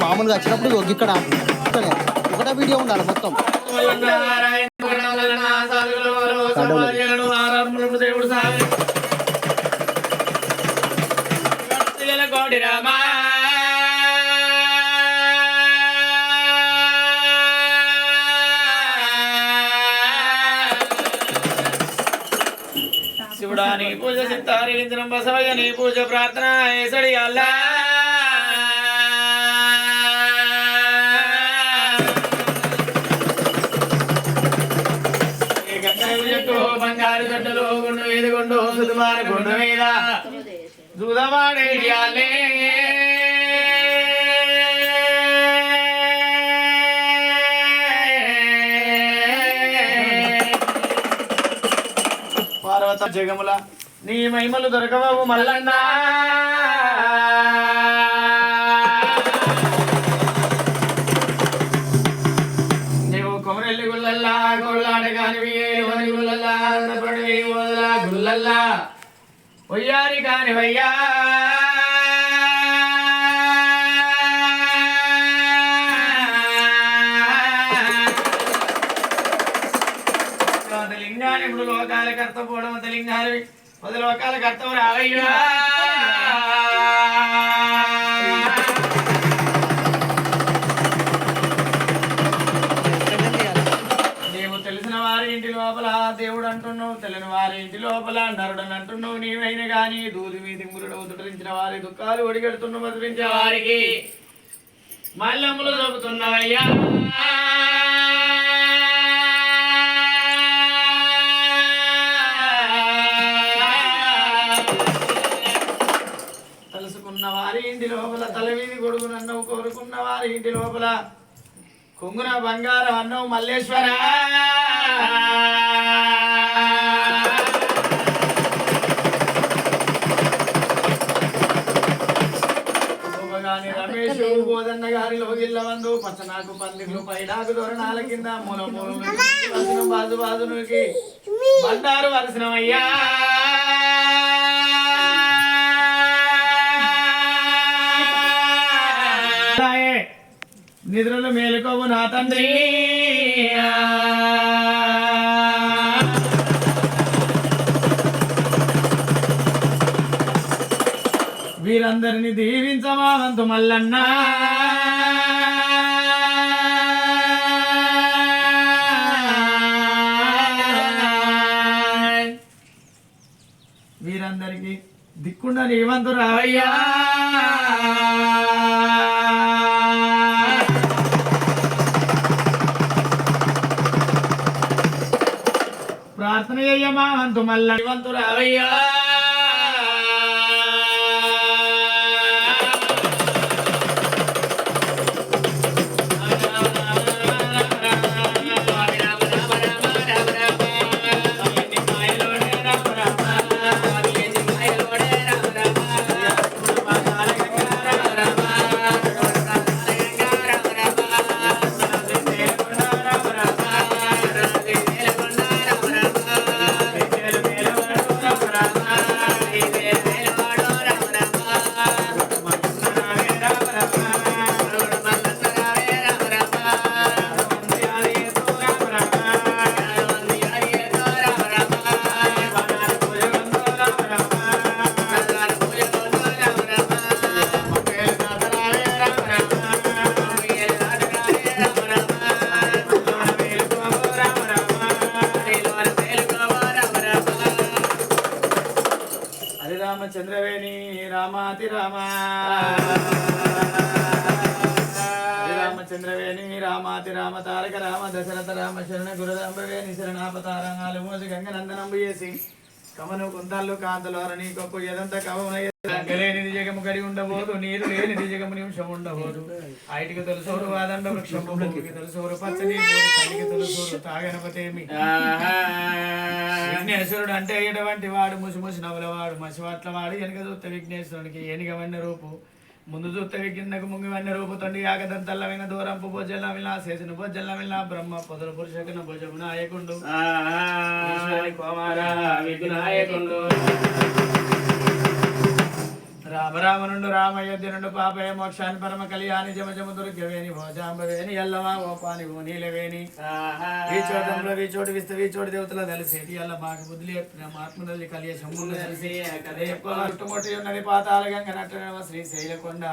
మామూలుగా వచ్చినప్పుడు ఇక్కడ ఒకటే వీడియో ఉండాలి మొత్తం. శివుడా నీ పూజ సిద్ధారించడం బసవయ్య నీ పూజ ప్రార్థన ఏసడి అల్లా బంగారు గడ్డలు గుండు మీద గుండు సుదుమారి గుండు మీద దూదమాడేయాలే పార్వత జగముల నీ మహిమలు దొరకవు మల్లన్నా నీవు కొమరెల్లి గుల్లల్లా గోళ్ళాడ కానివి గుల్లల్లా గుల్లల్లా ఒయ్యారి కానివయ్యా లింగాన్ని ఇప్పుడు లోకాల కర్త పోవడం లింగాన్ని 10 లోకాల కర్తవు రావయ్యా నీవు తెలిసిన వారి ఇంటి లోపల దేవుడు అంటున్నావు, తెలియని వారి ఇంటి లోపల నరుడని అంటున్నావు. నీవైనా గాని దూది వీధి మురుడు ఉదరించిన వారి దుఃఖాలు ఒడిగడుతున్నావు, మధురించే వారికి మల్లెములు చూపుతున్నావయ్యా. తలుసుకున్న వారి ఇంటి లోపల తలవీధి గొడుగునన్నవు, కోరుకున్న వారి ఇంటి లోపల కొంగున బంగారం అన్నవు మల్లేశ్వర. రమేష్ బోధన్న గారి లోగిళ్ళ వందు పచ్చనాకు పందిర్లు పైడాకు దొరణాల కింద మూల మూల బాజు బాజునికి బండారు వలసినమయ్యా. నిద్రలు మేలుకోవు నా తండ్రి, వీరందరినీ దీవించమా వంతు మల్లన్న. వీరందరికీ దిక్కుండా నీవంతు రావయ్యా. ప్రార్థన చెయ్యమా వంతు మల్ల వంతు రావయ్యా. చంద్రవేణి రామాతి రామ రామచంద్రవేణి రామాతి రామ తారక రామ దశరథ రామ శరణ గురురాంబవేణి శరణాపతారాలు మోసి గంగనందనంబు చేసి కమను కుంతాళ్ళు కాంతలు అరణి కొప్పు ఎదంతా కవమునలేనిది జగము గడి ఉండబోదు, నీరు లేనిది జగము నిమిషం ఉండబోదు. ఐటికి తొలసోరు వాదండ వృక్షం తొలసోరు పచ్చని తల్లికి తొలసోరు తాగనపతేమి విఘ్నేశ్వరుడు అంటే ఎటువంటి వాడు ముసి నవ్వులవాడు మసివాట్ల వాడు వెనక చూస్తే విఘ్నేశ్వరునికి ఎనిగవన్న రూపు ముందు చూస్తే విఘ్నకు ముంగివన్న రూపు తొండి ఆగదంతల్లమైన దూరంపు భోజన విలా చేసిన భోజన విలా బ్రహ్మ పొదల పురుషకున భుజము నాయకుండు కోమార విఘ్నాయకుండు రామ రామ నుండు రామయోధ్య నుండు పాపయ మోక్షాన్ని పరమ కళ్యాణి జమ జమ దుర్గవేణి భోజాంబవేణి ఎల్లవా ఓపాని ఓ నీలవేణి ఈ చోటంలో ఈ చోటు విస్తే ఈ చోటు దేవతల తెలిసేటి అల్ల బాగా బుద్ధులు చెప్పిన ఆత్మదల్లి కలియ శంభులు తెలిసి కదే చుట్టుముట్టి ఉన్నది పాతాల గంగ నట్టనవ శ్రీశైలకొండ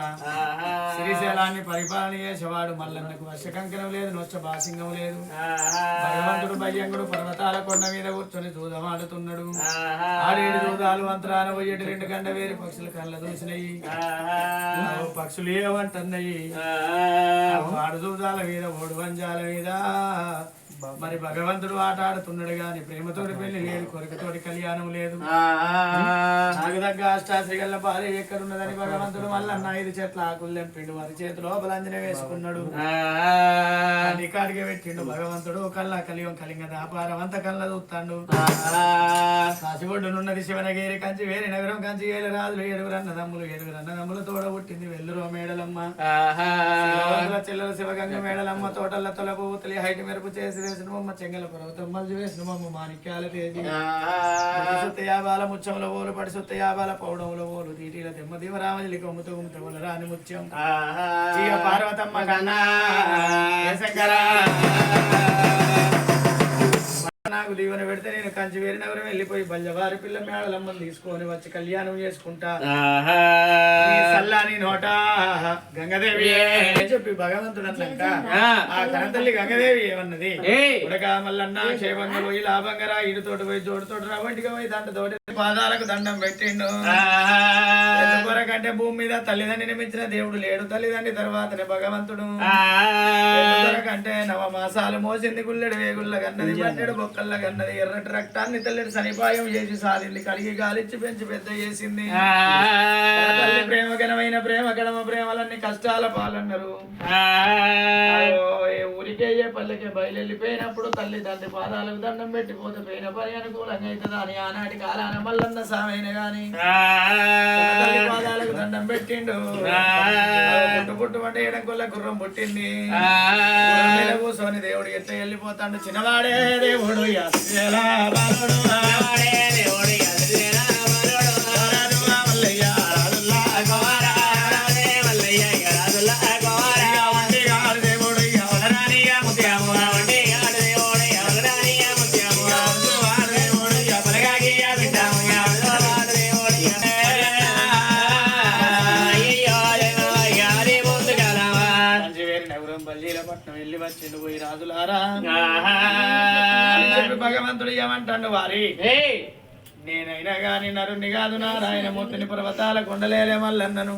శ్రీశైలాన్ని పరిపాలన చేసేవాడు మల్లన్నకు వర్షకంకణం లేదు నొచ్చ భాసింగం లేదు భగవంతుడు భయ్యంగుడు పర్వతాల కొండ మీద కూర్చొని దూదమాడుతున్నాడు ఆడేడు దూదాలు అంతరాన పోయేటి 2 గంట వేరు పక్షులు కళ్ళ దూసినాయి పక్షులు ఏమంటున్నాయి ఆడు దూదాల మీద ఓడు వంజాల మీద మరి భగవంతుడు ఆట ఆడుతున్నాడు గాని ప్రేమతోటి పెళ్లి లేదు కొరకతోటి కళ్యాణం లేదు నాకు దగ్గర అష్టాశ్రీగల్ల భార్య ఎక్కడున్నదని భగవంతుడు మల్లన్న 5 చెట్ల ఆకులు తెంపిండు వారి చేతిలో బలంజన వేసుకున్నాడు కాడికి పెట్టిండు భగవంతుడు కళ్ళ కలియం కలింగ వ్యాపారం అంత కళ్ళ చూస్తాడు కాశిబొడ్డునున్నది శివనగిరి కంచి వేరే నగరం కంచి 7 రాజులు 7 అన్నదమ్ములు తోడ పుట్టింది వెల్లురో మేడలమ్మ చెల్లెల శివగంగ మేడలమ్మ తోటల్ల తొలపు తొలి హైట్ మెరుపు చేసి వేసిన బొమ్మ చెంగల పర్వతం మల్జు వేసిన బొమ్మ మాణిక్యాల తేజీ సుత్తయాబాల ముచ్చముల ఓలు పడి సుత్తయాబాల పౌడముల ఓలు తీటీల తెమ్మ దీవరామజలి కొమ్ముతో గుమ్ముతముల రాని ముత్యం పార్వతమ్మ కన్నా శంకరా నాకు దీవెన పెడితే నేను కంచి వేరే నగరం వెళ్ళిపోయి బల్జవారి పిల్ల మేడలమ్మని తీసుకొని వచ్చి కళ్యాణం చేసుకుంటా సల్లాని నోట గంగదేవి చెప్పి భగవంతుడు అన్నాక ఆ కనతల్లి గంగదేవి ఏమన్నది ఉడక మల్లన్న క్షేమంగా పోయి లాభంగా రా ఇడుతోటి పోయి జోడుతోటి రా వంటిగా పోయి తోటి పాదాలకు దండం పెట్టిండు ఎందుకొరకంటే భూమి మీద తల్లిదండ్రిని మించిన దేవుడు లేడు తల్లిదండ్రి తర్వాతనే భగవంతుడు ఎందుకొరకంటే 9 మాసాలు మోసింది గుల్లెడు వేగుళ్ళ కన్నది పన్నెడు బొక్కల్ల కన్నది ఎర్రటి రక్తాన్ని తల్లిని సనిపాయం చేసి సాధింది కలిగి గాలిచ్చి పెంచి పెద్ద చేసింది తల్లి ప్రేమకరమైన ప్రేమలన్నీ కష్టాల పాలన్నారు ఊరికే పల్లెకే బయలుపోయినప్పుడు తల్లి తండ్రి పాదాలకు దండం పెట్టిపోతే పోయిన పని అనుకూలంగా అవుతుంది అని ఆనాటి కాలాన మల్లన్న సామైన గాని తల్లి పాదాలకు దండం పెట్టిండు పుట్టు అంటే ఏడం కొల్ల గుర్రం పుట్టింది కూర్చొని దేవుడు ఎట్లా వెళ్ళిపోతాడు చిన్నవాడే దేవుడు వెళ్ళి వచ్చిండు పోయి రాజులారా భగవంతుడు ఏమంటాడు వారి నేనైనా గాని నరుణ్ణి కాదు నారాయణమూర్తిని పర్వతాల కొండలేలే మల్లన్నను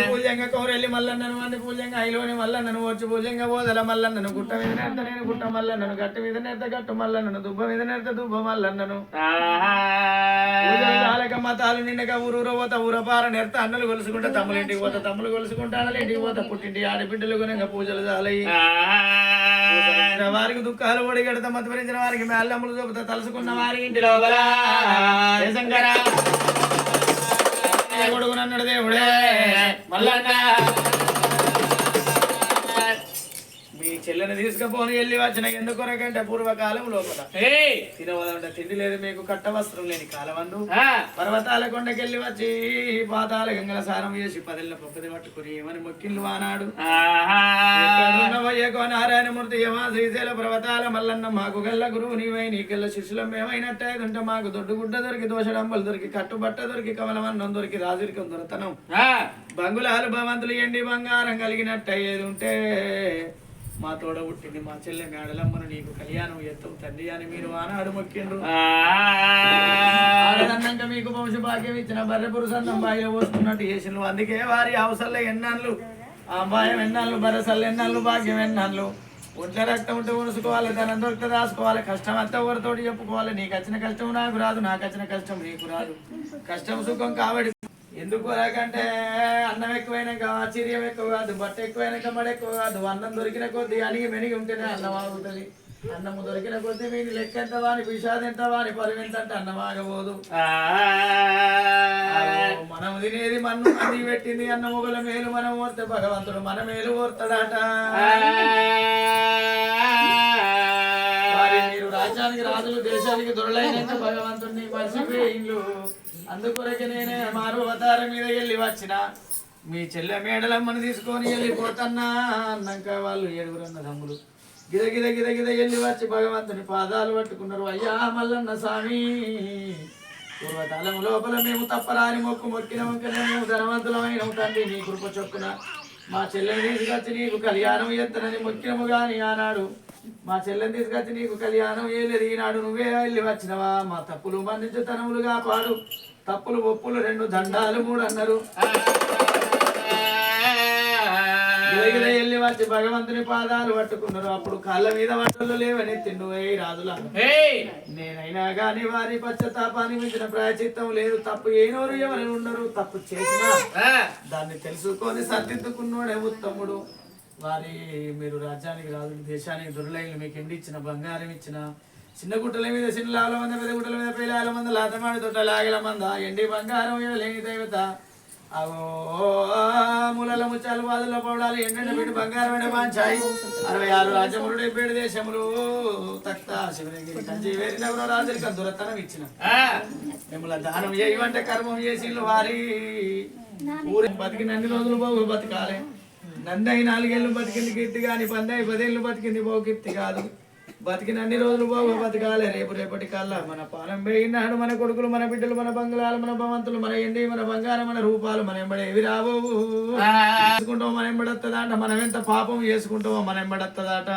పూజంగా కౌరెల్లి మల్లన్నను అని పూజంగా ఐలోని మల్లన్నను వచ్చి పూజంగా ఓదల మల్లన్నను గుట్ట మీద నేర్త నేను గుట్ట మల్లన్నను గట్టు మీద నేర్త గట్టు మల్లన్నను దుబ్బ మీద నేర్త దుబ్బ మల్లన్నను మతాలు నిండగా ఊరూర పోత ఊరపార నేర్త అన్నలు కొలుసుకుంటా తమ్ములింటికి పోత తమ్ములు కొలుసుకుంటా అన్నలింటికి పోత పుట్టింటి ఆడబిడ్డలు కొనగా పూజలు చాలయి వారికి దుఃఖాలు ఒడిగడతా మతపరించిన వారికి మేళ్ళమ్ములు చూపుతా తలుసుకున్న వారికి ఇంటి లోపల కొడుకునన్నాడు దేవుడే మల్లన్న మీ చెల్లెని తీసుకుపోని వెళ్ళి వచ్చిన ఎందుకొరకంటే పూర్వకాలం లోపల తినవదంటే తిండి లేదు మీకు కట్ట వస్త్రం లేని కాలమందు పర్వతాల కొండకెళ్ళి వచ్చి పాతాల గంగల సారం చేసి 10 పప్పది పట్టుకుని ఏమని మొక్కిళ్ళు ఆనాడు నారాయణమూర్తి యమా శ్రీశైల పర్వతాల మల్లన్న మాకు గల్ల గురువు నీవై నీకెళ్ళ శిష్యులం ఏమైనట్టయితుంటే మాకు దొడ్డు గుడ్డ దొరికి దోషడంబలు దొరికి కట్టుబట్ట దొరికి కమలమన్నం దొరికి రాజురికి దొరతనం బంగుళాలు భవంతులు ఎండి బంగారం కలిగినట్టయ్యేది ఉంటే మా తోడ పుట్టింది మా చెల్లె మేడలమ్మను నీకు కళ్యాణం ఎత్తం తండ్రి అని మీరు ఆనాడు మొక్కిండ్రు ఆడదన్నాక మీకు వంశ భాగ్యం ఇచ్చిన బర్రె పురుషందం బాయిలో పోసుకున్నట్టు చేసిండ్రు అందుకే వారి అవసరంలో ఎన్నాళ్ళు ఆ భయం ఎన్నాళ్ళు బరసలు ఎన్నాళ్ళు భాగ్యం ఎన్నాళ్ళు ఒంట్ల రక్తం ఉంటే ఉడుచుకోవాలి ధనం దొరికితే దాచుకోవాలి కష్టం అంతా ఎవరితోటి చెప్పుకోవాలి నీకు వచ్చిన కష్టం నాకు రాదు నాకు వచ్చిన కష్టం నీకు రాదు కష్టం సుఖం కాబట్టి ఎందుకు రాకంటే అన్నం ఎక్కువైనాక ఆశ్చర్యం ఎక్కువ కాదు బట్ట ఎక్కువైనాక మడ ఎక్కువ కాదు అన్నం దొరికిన కొద్దీ అనిగి మెనిగి ఉంటేనే అన్నం ఆగుతుంది అన్నము దొరికిన కొద్దీ మీకు లెక్క ఎంత వాని విషాదం ఎంత వాని పరిమితి అంటే అన్నం ఆగబోదు మనం తినేది మన్ను అది పెట్టింది అన్న మొగల మేలు మనం ఓర్తే భగవంతుడు మన మేలు ఓర్తాడట మీరు రాజ్యానికి రాజులు దేశానికి దొరలైనాక భగవంతుడిని మర్చిపోయి ఇల్లు అందుకొరకే నేనే మారు అవతారం మీద వెళ్ళి వచ్చిన మీ చెల్లె మేడలమ్మని తీసుకొని వెళ్ళిపోతన్నా అన్నాక వాళ్ళు 7 అన్నదమ్ములు గిద గిద గిద గిద వెళ్ళి వచ్చి భగవంతుని పాదాలు పట్టుకున్నారు. అయ్యా మల్లన్న స్వామి, పూర్వకాలం లోపల మేము తప్పరాని మొక్కు మొక్కిన మేము ధనవంతులమైన తండ్రి నీ కృప చొప్పున మా చెల్లెని తీసుకొచ్చి నీకు కళ్యాణం చేస్తానని మొక్కినము గాని ఆనాడు మా చెల్లెని తీసుకొచ్చి నీకు కళ్యాణం చేయలేదు. ఈనాడు నువ్వే వెళ్ళి వచ్చినవా? మా తప్పులు మన్నించు తనములుగా పాడు, తప్పులు ఒప్పులు 2 దండాలు 3 అన్నారు. వెళ్ళి వచ్చి భగవంతుని పాదాలు పట్టుకున్నారు. అప్పుడు కాళ్ళ మీద వంటలు లేవని తిండు రాజులా, నేనైనా గాని వారి పశ్చాత్తాపాన్ని మించిన ప్రాయచిత్తం లేదు. తప్పు ఏనోరు ఎవరు ఉన్నారు, తప్పు చేసినా దాన్ని తెలుసుకొని సర్దిద్దుకున్నాడే ఉత్తముడు. వారి మీరు రాజ్యానికి రాజు, దేశానికి దొరలైలు, మీకు ఎండి ఇచ్చిన బంగారం ఇచ్చిన చిన్న గుట్టల మీద చిన్నలాల మంద, పెద్ద గుట్టల మీద పేలాల మంద, లాతమాడి తొట్ట లాగల మంద, ఎండి బంగారం లేని దేవత అవో మూలల ముచ్చాలు వాదుల పౌడాలు ఎండ పెట్టి బంగారం పాంచాయి 66 రాజ్యములు 77 దేశములు తక్త శివగిరి కంచి వేరినవరో రాజులకి దురతనం ఇచ్చిన మిమ్మల్ని దానం చేయమంటే కర్మం చేసి వారి ఊరి బతికిన అన్ని రోజులు బాగు బతకాలి. నందై 4 ఏళ్ళు బతికింది కీర్తి కానీ, 10 ఏళ్ళు బతికింది బాగు కీర్తి కాదు. బతికిన అన్ని రోజులు బాగు బతకాలి. రేపటి కల్లా మన పాలన పెరిగినాడు, మన కొడుకులు, మన బిడ్డలు, మన బంగ్లాలు, మన భవంతులు, మన ఎండి, మన బంగారం, మన రూపాలు మన ఎంబడి ఏవి రావు. చేసుకుంటామో మన ఎంబడత్తదాట, మనం ఎంత పాపం చేసుకుంటామో మన ఎంబడత్తదాట.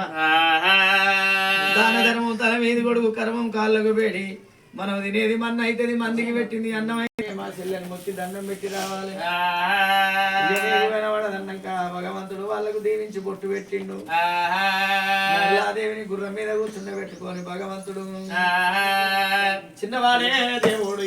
దాన ధర్మం తల మీది కొడుకు, కర్మం కాళ్ళకు వేడి, మనం తినేది మన్న అయితేది మందికి పెట్టింది అన్నమైతే మా చెల్లెని మొక్కి దండం పెట్టి రావాలి. వాడదన్నాక భగవంతుడు వాళ్ళకు దీవించి బొట్టు పెట్టిండు. దేవిని గుర్రం మీద కూర్చుండబెట్టుకొని భగవంతుడు చిన్నవాడే దేవుడు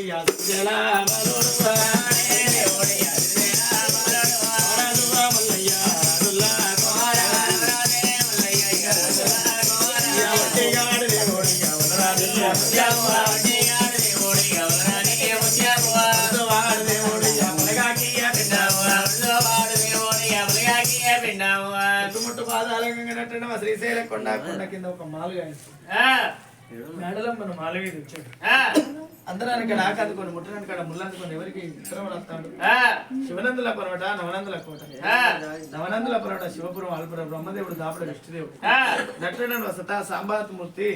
శ్రీశైలం కొండ కింద ఒక మాలుగా మేడలో మన మాల మీద వచ్చాడు. అందరానికి ఆక అందుకొని ముట్టడానికి కాడ ముళ్ళు అందుకొని ఎవరికి ఉత్తరం వస్తాడు. శివనందుల పర్వట, నవనందుల కోట, నవనందుల పర్వట శివపురం, అల్పుర బ్రహ్మదేవుడు, దాపుడ విష్ణుదేవుడు, నటుడు వసత సాంబాతమూర్తి,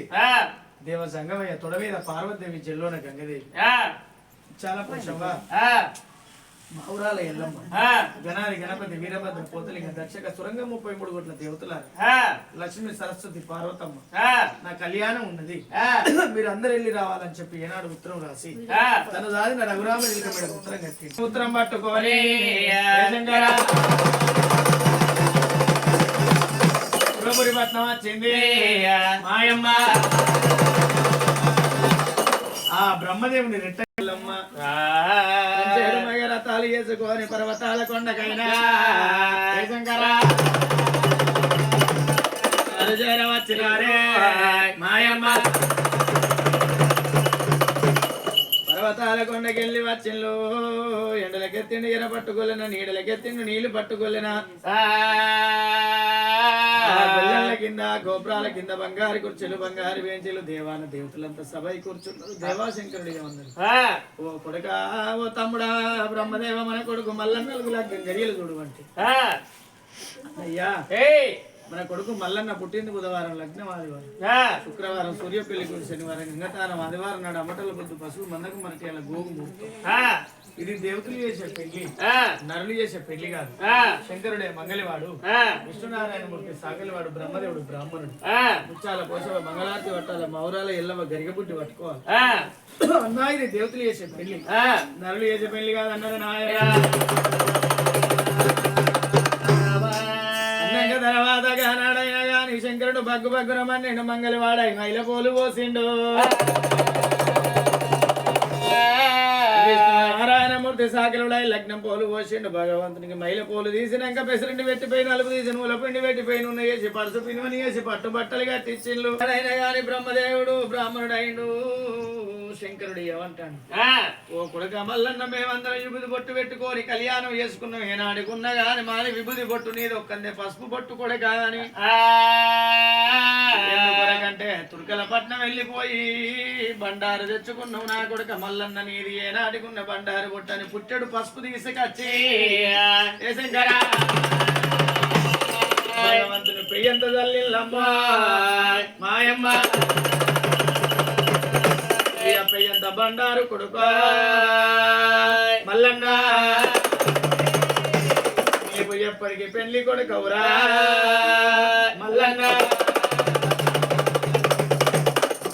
దేవ సంగమయ్య, తొడ మీద పార్వతీదేవి, చెల్లోన గంగదేవి, చాలా పురుషవ్వ, మౌరాల ఎల్లమ్మ, గణారి గణపతి, వీరభద్ర, పోతలింగ, దక్షక, సురంగ 33 కోట్ల దేవతల, లక్ష్మి, సరస్వతి, పార్వతమ్మ, నా కళ్యాణం ఉన్నది, మీరు అందరు వెళ్ళి రావాలని చెప్పి ఏనాడు ఉత్తరం రాసి తను దాదిన రఘురామ మీద ఉత్తరం కట్టి ఉత్తరం పట్టుకోవాలి. శివపురి పట్నం వచ్చింది మాయమ్మ, ఆ బ్రహ్మదేవుని రెట్టమ్మ రథాలు చేసుకొని పర్వతాల కొండకైనా వచ్చినారే మాయమ్మ. పర్వతాల కొండకెళ్ళి వచ్చిండు, ఎండలకెత్తిండు ఎర పట్టుకోలేనా, నీడలకెత్తిండు నీళ్లు పట్టుకోలేనా, బెల్లల కింద గోపురాల కింద బంగారు కుర్చీలు, బంగారు బెంచీలు, దేవాన దేవతలంతా సభై కూర్చున్నారు. దేవాశంకరుడిగా ఉన్నారు. ఓ కొడుకా, ఓ తమ్ముడా బ్రహ్మదేవ, మన కొడుకు మల్లన్న 4 లక్షల గడియలు చూడవంటి. అయ్యా మన కొడుకు మల్లన్న పుట్టింది బుధవారం, లగ్నం ఆదివారం, శుక్రవారం సూర్యపల్లి గుడి, శనివారం గంగతారం, ఆదివారం నాడు అమ్మటల పొద్దు పశువు మందకు మనకి అలా గోగు. ఇది దేవతలు చేసే పెళ్లి, నరులు చేసే పెళ్లి కాదు. శంకరుడే మంగళవాడు, విష్ణునారాయణ మూర్తి సాగలివాడు, బ్రహ్మదేవుడు బ్రాహ్మణుడు, ముచ్చాల కోసవ మంగళారతి పట్టాల, మౌరాల ఎల్లవ గరిగబుట్టి పట్టుకోవాలి. అన్నా ఇది దేవతలు చేసే పెళ్లి, నరులు చేసే పెళ్లి కాదు అన్నది నాయ. అన్నాక తర్వాత గానాడైనా గాని శంకరుడు బగ్గు బగ్గురమన్నెండు, మంగళవాడై మైల పోలు పోసిండు. నారాయణమూర్తి సాకిలుడై లగ్నం పోలు పోసిండు. భగవంతునికి మైల పోలు తీసినాక పెసరిండి పెట్టిపోయి, నలుపు తీసి నూల పిండి పెట్టిపోయి, నూనె వేసి పరుసు పినువని వేసి పట్టు బట్టలు కట్టించిండు. అయినా గాని బ్రహ్మదేవుడు బ్రాహ్మణుడు అయిండు. శంకరుడు ఏమంటాడు ఓ కొడుక మల్లన్న మేమందరం విభూది బొట్టు పెట్టుకొని కళ్యాణం చేసుకున్నాం ఏనాడుకున్నా గాని మాది విభూది బొట్టు నీది ఒక్కందే పసుపు బొట్టు కూడా కాదని ఎందుకొరకంటే తుర్కలపట్నం వెళ్ళిపోయి బండారు తెచ్చుకున్నావు నా కొడుక మల్లన్న నీది ఏనాడుకున్న బండారు బొట్టని పుట్టెడు పసుపు తీసుకొచ్చి ఏ శంకరా భగవంతుని పెయ్యంత తల్లిల్లమ్మా మాయమ్మ పెయ్యంత బండారు కొడుక మల్లన్న నీకు ఎప్పటికి పెళ్లి కొడుకవురా మల్లన్న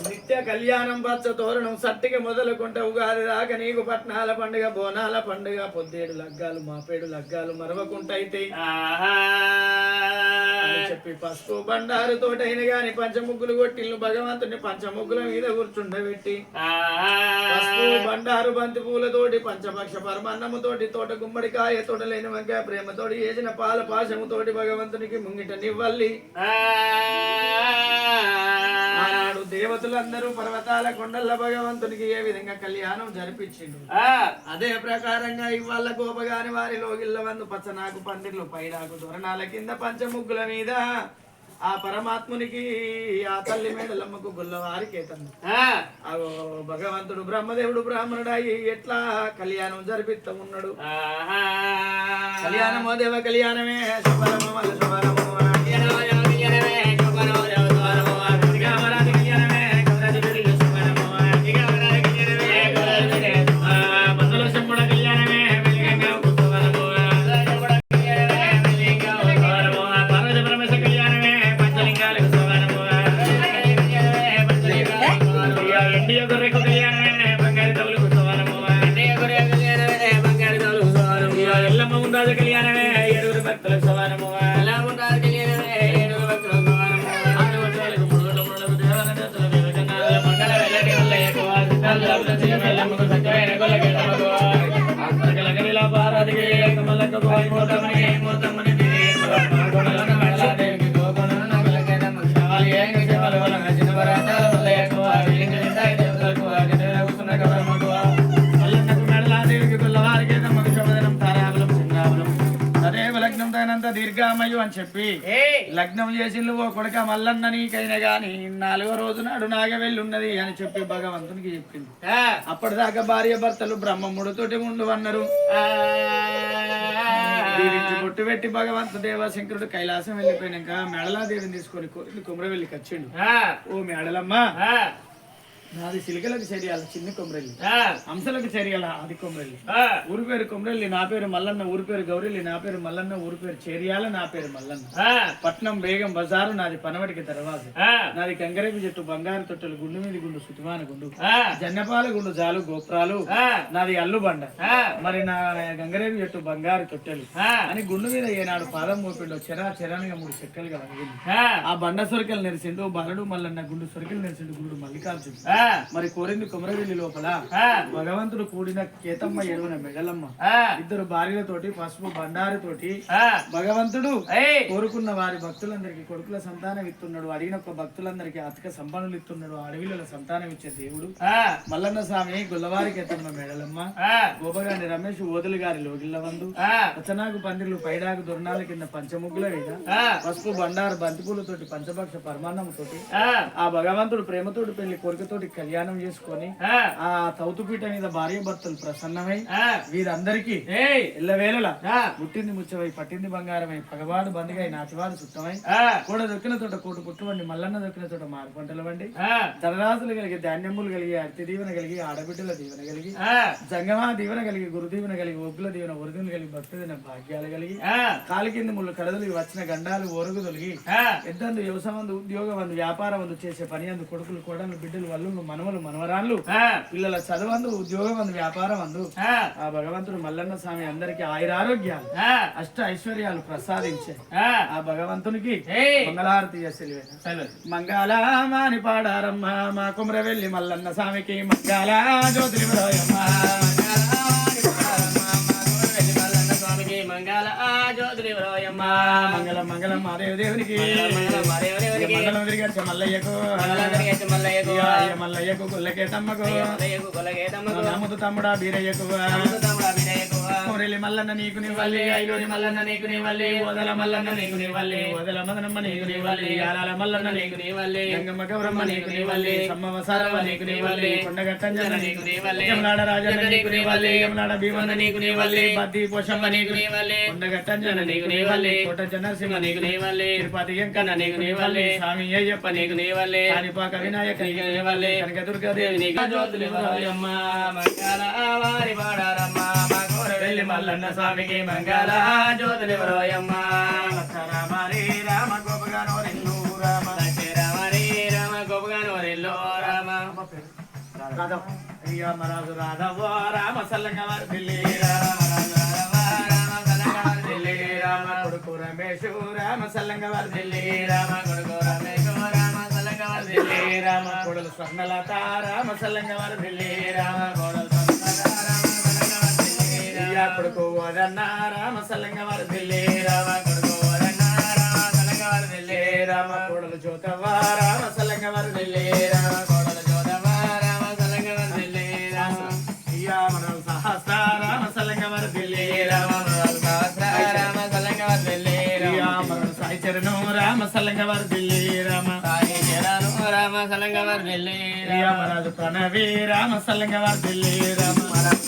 నిత్య కళ్యాణం పచ్చ తోరణం సట్టికి మొదలుకుంటే ఉగాది దాకా నీకు పట్నాల పండుగ బోనాల పండుగ పొద్దేడు లగ్గాలు మాపేడు లగ్గాలు మరవకుంటైతే అని చెప్పి పసుపు బండారు తోటైన గాని పంచముగ్గులు కొట్టిల్లు భగవంతుని పంచముగ్గుల మీద కూర్చుండబెట్టి పసుపు బండారు బంతి పూలతోటి పంచపక్ష పరమన్నముతోటి తోట గుమ్మడికాయ తోట లేని వంకాయ ప్రేమతోటి చేసిన పాల పాశముతోటి భగవంతునికి ముంగిట నివ్వల్లి ఆనాడు దేవతలందరూ పర్వతాల కొండల భగవంతునికి ఏ విధంగా కళ్యాణం జరిపించిండు అదే ప్రకారంగా ఇవాళ గోపగాని వారి లోగిళ్ళ వందు పచ్చనాకు పందిర్లు పైడాకు దొరణాల కింద పంచముగ్గుల మీద ఆ పరమాత్మునికి ఆ తల్లి మేడలమ్మకు గుల్లవారికి భగవంతుడు బ్రహ్మదేవుడు బ్రాహ్మణుడు అయి ఎట్లా కళ్యాణం జరిపిస్తా ఉన్నాడు కళ్యాణమో దేవ కళ్యాణమే శుభరమ మల్ల శుభరమ దీర్ఘామయు అని చెప్పి లగ్నం చేసిండు ఓ కొడుక మల్లన్న నీకైనా గాని 4వ రోజు నాడు నాగవెల్లి ఉన్నది అని చెప్పి భగవంతునికి చెప్పింది అప్పటిదాకా భార్య భర్తలు బ్రహ్మముడితోటి ఉండు అన్నారు దీవించి బొట్టు పెట్టి భగవంతు దేవశంకరుడు కైలాసం వెళ్ళిపోయినాక మేడలాదేవిని తీసుకొని కుమ్రవెల్లికి వచ్చిండు ఓ మేడలమ్మ నాది సిలికలకు చర్యాల చిన్ని కొమరెల్లి హంసలకు చర్యాల ఆది కొమరెల్లి ఊరి పేరు కొమరెల్లి నా పేరు మల్లన్న ఊరి పేరు గౌరెల్లి నా పేరు మల్లన్న ఊరి పేరు చేరియాల నా పేరు మల్లన్న పట్నం బేగం బజారు నాది పనవటికి దర్వాజ నాది గంగరేపి చెట్టు బంగారు తొట్టెలు గుండు మీద గుండు సుతిమాన గుండు జన్నపాల గుండు జాలు గోపురాలు నాది అల్లు బండ మరి నా గంగరేపి చెట్టు బంగారు తొట్టెలు అని గుండు మీద ఏనాడు పాదం మోపిండు చెరానిగా 3 చెక్కలుగా వదిలింది ఆ బండ సొరికలు నెరిసిండు బాలుడు మల్లన్న గుండు సొరికలు నెరిసిండు గురుడు మల్లికార్జుడు మరి కోరింది కుమరవెల్లి లోపల భగవంతుడు కూడిన కేతమ్మ ఎరువన మెడలమ్మ ఇద్దరు భార్యలతోటి పసుపు బండారుతోటి భగవంతుడు కోరుకున్న వారి భక్తులందరికీ కొడుకుల సంతానం ఇస్తున్నాడు అడిగిన భక్తులందరికీ అతిక సంపన్నులు ఇస్తున్నాడు అడవిల సంతానం ఇచ్చే దేవుడు మల్లన్న స్వామి గొల్లవారి కేతమ్మ మెడలమ్మ గోపగాని రమేష్ ఓదులు గారి లోగిళ్ళవందు పచ్చనాకు పందిర్లు పైడాకు దొరణాల కింద పంచముగ్గుల మీద పసుపు బండారు బంతిపూలతోటి పంచభక్ష పరమాన్నముతోటి ఆ భగవంతుడు ప్రేమతోటి పెళ్లి కోరికతోటి కళ్యాణం చేసుకొని ఆ తౌతుపీట మీద భార్య భర్తలు ప్రసన్నమై వీరందరికీ ఎల్లవేళలా పుట్టింది ముచ్చవై పట్టింది బంగారమై పగవాడు బందిగై నాచివాడు సుత్తమై కూడా దొక్కిన తోట కోటు పుట్టువండి మల్లన్న దొక్కిన తోట మారు పంటలు వండి ధనరాశులు కలిగి ధాన్యములు కలిగి అతి దీవెన కలిగి ఆడబిడ్డల దీవెన కలిగి జంగమా దీవెన కలిగి గురు దీవెన కలిగి ఒగ్గుల దీవెన ఒరుదులు కలిగి భక్తుదిన భాగ్యాలు కలిగి కాలి కింది ముళ్ళు కడదలు వచ్చిన గండాలు ఒరుగు తొలిగి ఎద్దందు వ్యవసాయం ఉద్యోగం అందు వ్యాపారం అందు చేసే పని అందు కొడుకులు కోడలు బిడ్డలు వల్లు మనవలు మనవరాళ్ళు పిల్లల చదువందు ఉద్యోగం అందు వ్యాపారం అందు ఆ భగవంతుడు మల్లన్న స్వామి అందరికి ఆయురారోగ్యాలు అష్ట ఐశ్వర్యాలు ప్రసాదించే ఆ భగవంతునికి మంగళారతి మంగళమాని పాడారమ్మ మా కుమరవెల్లి మల్లన్న స్వామికి మంగళ జ్యోతి మంగళ జ్యోతి మంగళం మంగళం మాదేవ దేవునికి మంగళం తిరిగి మల్లయ్యకు మల్లయ్యకు గుల్లకేతమ్మకు నమ్ముతు తమ్ముడా బీరయ్యకు మల్లన్న నీకు నివ్వాలి ఐలోని మల్లన్న నీకు నివ్వాలి వదల మల్లన్న నీకు నివ్వాలి వదల మదనమ్మ నీకు నివ్వాలి యారాల మల్లన్న నీకు నివ్వాలి గంగమ్మ గౌరమ్మ నీకు నివ్వాలి సమ్మవ సారవ నీకు నివ్వాలి కొండగట్టంజన నీకు నివ్వాలి యమలాడ రాజన్న నీకు నివ్వాలి యమలాడ భీమన్న నీకు నివ్వాలి బద్ది పోషమ్మ నీకు నివ్వాలి కొండగట్టంజన నీకు నివ్వాలి కోట జనరసింహ నీకు నివ్వాలి తిరుపతి వెంకన్న నీకు నివ్వాలి స్వామి అయ్యప్ప నీకు నివ్వాలి కాణిపాక వినాయక నీకు నివ్వాలి కనక దుర్గాదేవి నీకు జ్యోతులు అమ్మ మంగళ వారి పాడారమ్మ వెళ్ళి మల్లన్న స్వామికి మంగళ జ్యోతులు రామ గోపగానో రెల్లు రామ రామ గోపగానో రెల్లు రామ రామరాజు రాధవ రామ సల్లంగా ఢిల్లీ రామ కొడుకు రమేశు రామ సల్లంగా ఢిల్లీ రామ కొడుకు రమేశు రామ సల్లంగా ఢిల్లీ రామ కొడులు స్వర్ణలత రామ సల్లంగా ఢిల్లీ రామ కొడులు కొడుకు వదన్న రామ సల్లంగా ఢిల్లీ రామ కొడుకు వదన్న రామ సల్లంగా ఢిల్లీ రామ కొడులు జ్యోతవ రామ సల్లంగా ఢిల్లీ రామ కొడులు జ్యోతవ రామ సల్లంగా ఢిల్లీ రామ మన సహస్ర రామ సల్లంగా ఢిల్లీ రామ సహస్ర రామ సల్లంగా ఢిల్లీ రామ సాయి చరణు రామ సల్లంగా ఢిల్లీ రామ సాయి చరణు రామ సల్లంగా ఢిల్లీ రామరాజు ప్రణవి రామ సల్లంగా ఢిల్లీ రామ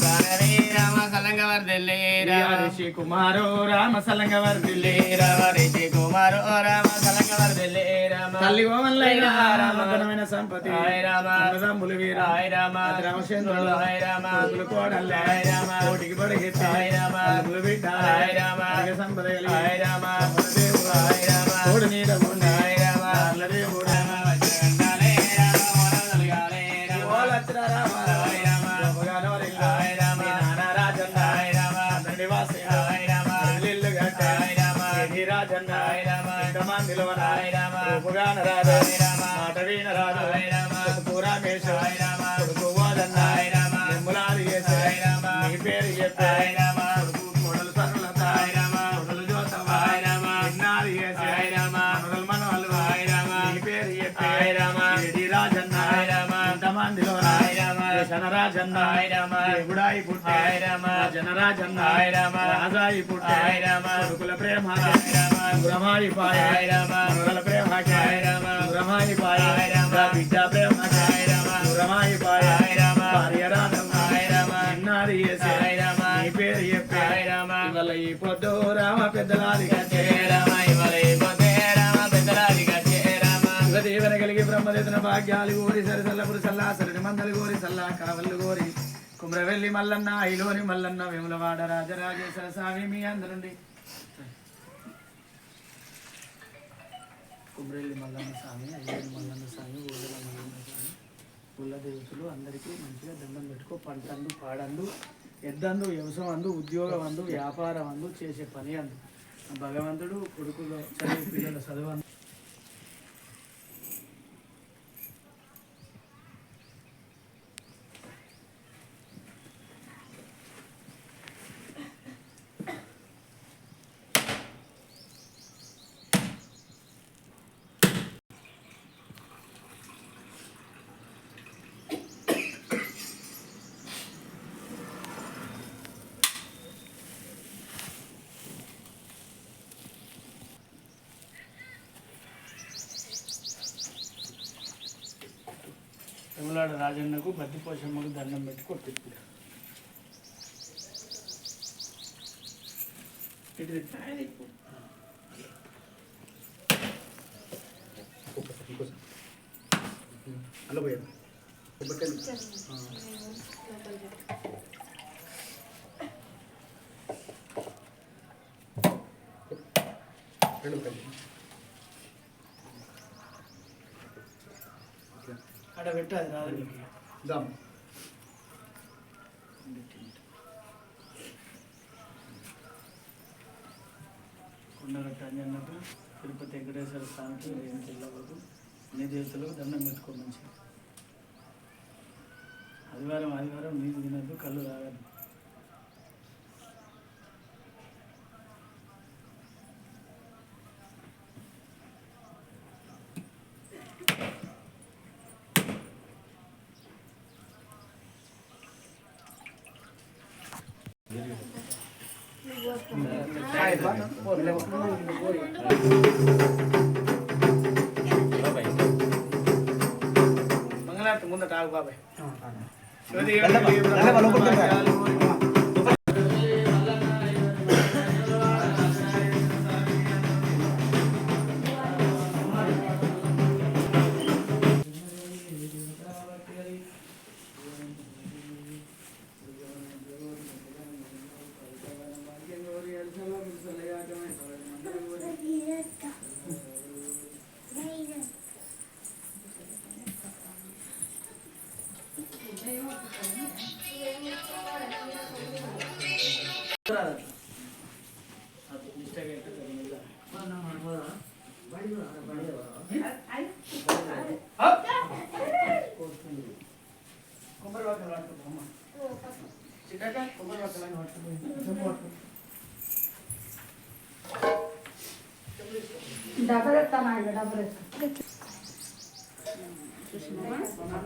ప్రణవి రామ సల్లంగా ఢిల్లీ రామ రిషి కుమారు రామ సల్లంగా ఢిల్లీ రామ రిషి కుమారు రామ సల్లంగా ఢిల్లీ రామ తల్లి ఓమల్లైన రామధనమైన సంపతి హాయ్ రామ అన్నదమ్ములు వీర హాయ్ రామ రామచంద్రులు హాయ్ రామ కోడల్ల హాయ్ రామ కోటికి బడిగెత్తి హాయ్ రామ బిడ్డ హాయ్ రామ సంపద హాయ్ రామ దేవుడు హాయ్ రామ కోడి నీడ హాయ్ రామ దేవుడు మాట వీణ రాజు రామేశ కొడుకు వదన్న నిమ్ములాది నీ పేరు చెప్పాయి కొడలు సరళత కొడలు జ్యోతవ విన్నాది మనవలు మనవాళ్ళు నీ పేరు చెప్పాయి రాజన్న ఇంతమందిలో జనరాజన్న గుడాయి పుట్టాయి జనరాజన్న రాజాయి పుట్టాయి కొడుకుల ప్రేమ బ్రహ్మాయి పాయ ప్రేమ బ్రహ్మాయి పాయ బిడ్డ ప్రేమ బ్రహ్మాయి పాయ భార్య రాధమ్మారి నీ పేరు చెప్పాయి ఇవాళ ఈ పొద్దు రామ పెద్దలాది దేవన కలిగి బ్రహ్మదేతన భాగ్యాలు గోరి సరిసల్లపురి సల్లా సరిని మందలు గోరి సల్లా కావళ్ళు గోరి కుమ్రవెల్లి మల్లన్న ఐలోని మల్లన్న వేములవాడ రాజరాజేశ్వర స్వామి మీ అందరుండి కుమ్రెల్లి మల్లన్న స్వామి ఐలోని మల్లన్న స్వామి ఊళ్ళ మల్లన్న స్వామి ఊళ్ళ దేవతలు అందరికీ మంచిగా దండం పెట్టుకో పంటందు పాడందు ఎద్దందు వ్యవసాయం అందు ఉద్యోగం అందు వ్యాపారం అందు చేసే పని అందు భగవంతుడు కొడుకులు చదువు పిల్లల చదువు తమిళనాడు రాజన్నకు బద్ది పోషమ్మకు దండం పెట్టి కొట్టింది అలా పోయాను అక్కడ పెట్టాది రాదు దాం కొండగట్ట అంజన్నకు తిరుపతి వెంకటేశ్వర స్వామికి రేణు చెల్లవరకు అన్ని దేవతలకు దండం పెట్టుకో మంచిగా ఆదివారం నీళ్ళు తినద్దు కళ్ళు తాగద్దు మంగళారతి ముందట ఆగు బాబాయ్.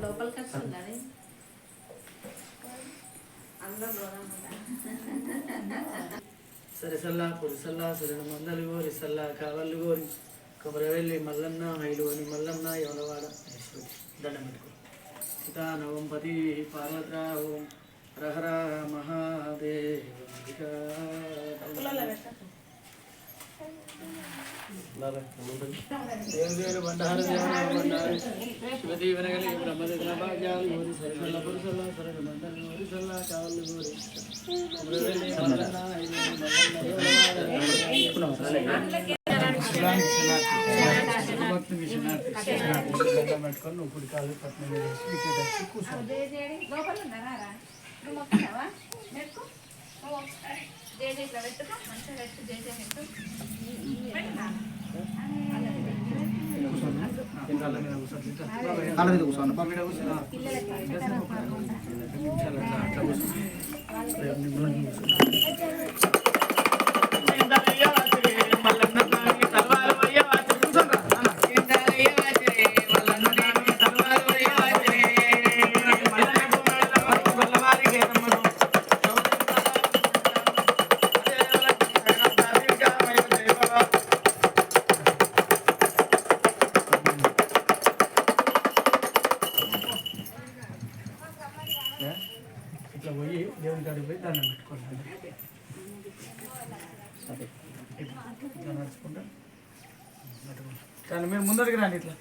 లోపలికి వస్తుంది సరిసల్లా పురిసల్లా సరైన మందలు గోరి సల్లా కావళ్ళు గోరి కొమరవెల్లి మల్లన్న మైలువని మల్లన్న యవనవాడ దండం పెట్టుకో సీతానవంపతి పార్వతరావు రహర మహాదేవ దేవదేవులు బండారు దేవదేవులు బండారు శివదీవనగలి బ్రహ్మదేవన భాగ్యాలు గోరి సరిసల్ల పురుసల్ల సరైన మందలు గోరి సల్లా కావళ్ళు గోరి కొమరవెల్లి మల్లన్న భక్తునికి దండం పెట్టుకొని నువ్వు కుడి కాలు పట్నం వేసి వికెట్ వచ్చి కూర్చో. కాళ్ళ మీద కూర్చోండి. ఇట్లా పోయి దేవుని కాడికి పోయి దండం పెట్టుకోవాలి. ఇట్లా నడుచుకుంటా కానీ మీరు ముందరికి రండి. ఇట్లా